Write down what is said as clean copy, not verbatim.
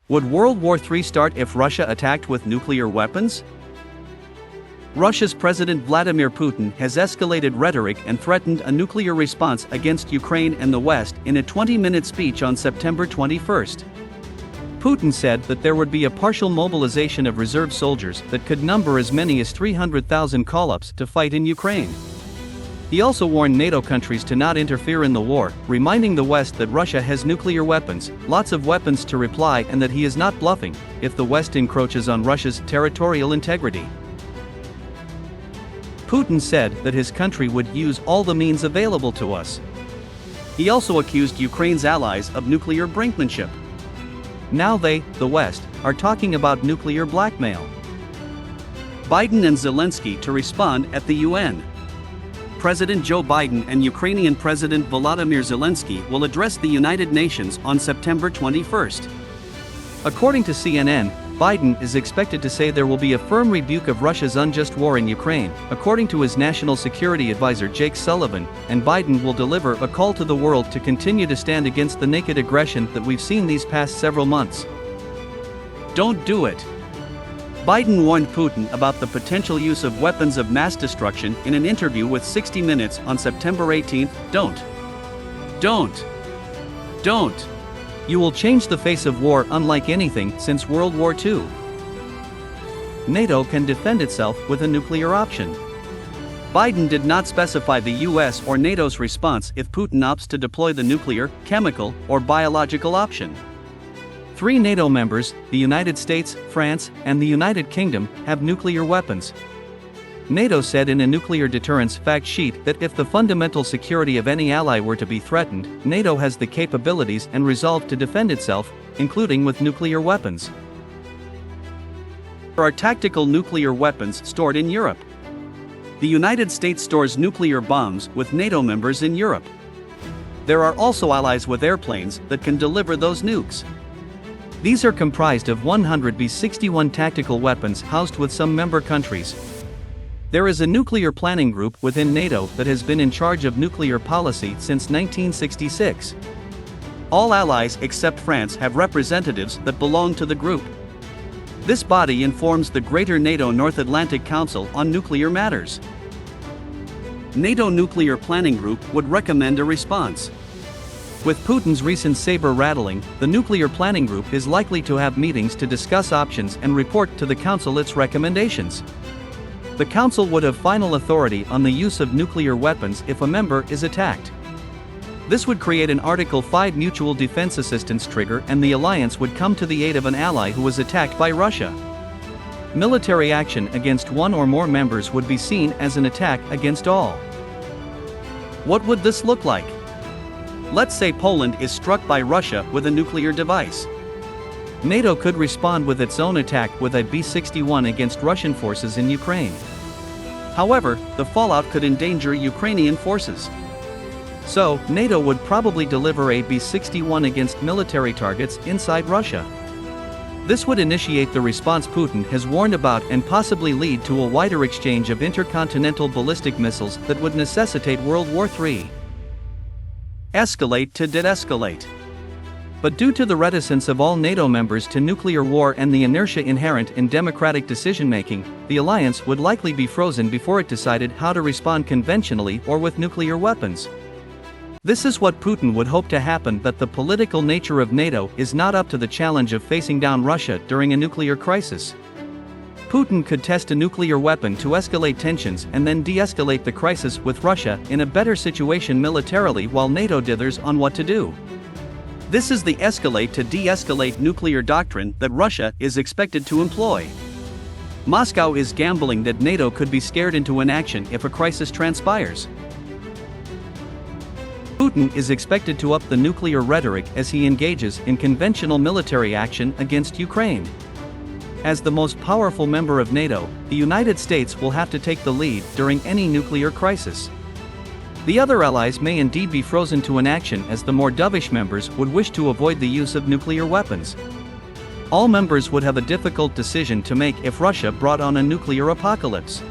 Would World War III start if Russia attacked with nuclear weapons? Russia's President Vladimir Putin has escalated rhetoric and threatened a nuclear response against Ukraine and the West in a 20-minute speech on September 21. Putin said that there would be a partial mobilization of reserve soldiers that could number as many as 300,000 call-ups to fight in Ukraine. He also warned NATO countries to not interfere in the war, reminding the West that Russia has nuclear weapons, lots of weapons to reply, and that he is not bluffing if the West encroaches on Russia's territorial integrity. Putin said that his country would use all the means available to us. He also accused Ukraine's allies of nuclear brinkmanship. Now they, the West, are talking about nuclear blackmail. Biden and Zelensky to respond at the UN. President Joe Biden and Ukrainian President Volodymyr Zelensky will address the United Nations on September 21. According to CNN, Biden is expected to say there will be a firm rebuke of Russia's unjust war in Ukraine, according to his national security advisor Jake Sullivan, and Biden will deliver a call to the world to continue to stand against the naked aggression that we've seen these past several months. Don't do it. Biden warned Putin about the potential use of weapons of mass destruction in an interview with 60 Minutes on September 18. Don't. You will change the face of war unlike anything since World War II. NATO can defend itself with a nuclear option. Biden did not specify the US or NATO's response if Putin opts to deploy the nuclear, chemical, or biological option. 3 NATO members, the United States, France, and the United Kingdom, have nuclear weapons. NATO said in a nuclear deterrence fact sheet that if the fundamental security of any ally were to be threatened, NATO has the capabilities and resolve to defend itself, including with nuclear weapons. There are tactical nuclear weapons stored in Europe. The United States stores nuclear bombs with NATO members in Europe. There are also allies with airplanes that can deliver those nukes. These are comprised of 100 B-61 tactical weapons housed with some member countries. There is a nuclear planning group within NATO that has been in charge of nuclear policy since 1966. All allies except France have representatives that belong to the group. This body informs the Greater NATO North Atlantic Council on nuclear matters. NATO Nuclear Planning Group would recommend a response. With Putin's recent saber-rattling, the Nuclear Planning Group is likely to have meetings to discuss options and report to the Council its recommendations. The Council would have final authority on the use of nuclear weapons if a member is attacked. This would create an Article 5 mutual defense assistance trigger, and the alliance would come to the aid of an ally who was attacked by Russia. Military action against one or more members would be seen as an attack against all. What would this look like? Let's say Poland is struck by Russia with a nuclear device. NATO could respond with its own attack with a B-61 against Russian forces in Ukraine. However, the fallout could endanger Ukrainian forces. So, NATO would probably deliver a B-61 against military targets inside Russia. This would initiate the response Putin has warned about and possibly lead to a wider exchange of intercontinental ballistic missiles that would necessitate World War III. Escalate to de-escalate. But due to the reticence of all NATO members to nuclear war and the inertia inherent in democratic decision-making, the alliance would likely be frozen before it decided how to respond conventionally or with nuclear weapons. This is what Putin would hope to happen, that the political nature of NATO is not up to the challenge of facing down Russia during a nuclear crisis. Putin could test a nuclear weapon to escalate tensions and then de-escalate the crisis with Russia in a better situation militarily while NATO dithers on what to do. This is the escalate to de-escalate nuclear doctrine that Russia is expected to employ. Moscow is gambling that NATO could be scared into inaction if a crisis transpires. Putin is expected to up the nuclear rhetoric as he engages in conventional military action against Ukraine. As the most powerful member of NATO, the United States will have to take the lead during any nuclear crisis. The other allies may indeed be frozen to inaction, as the more dovish members would wish to avoid the use of nuclear weapons. All members would have a difficult decision to make if Russia brought on a nuclear apocalypse.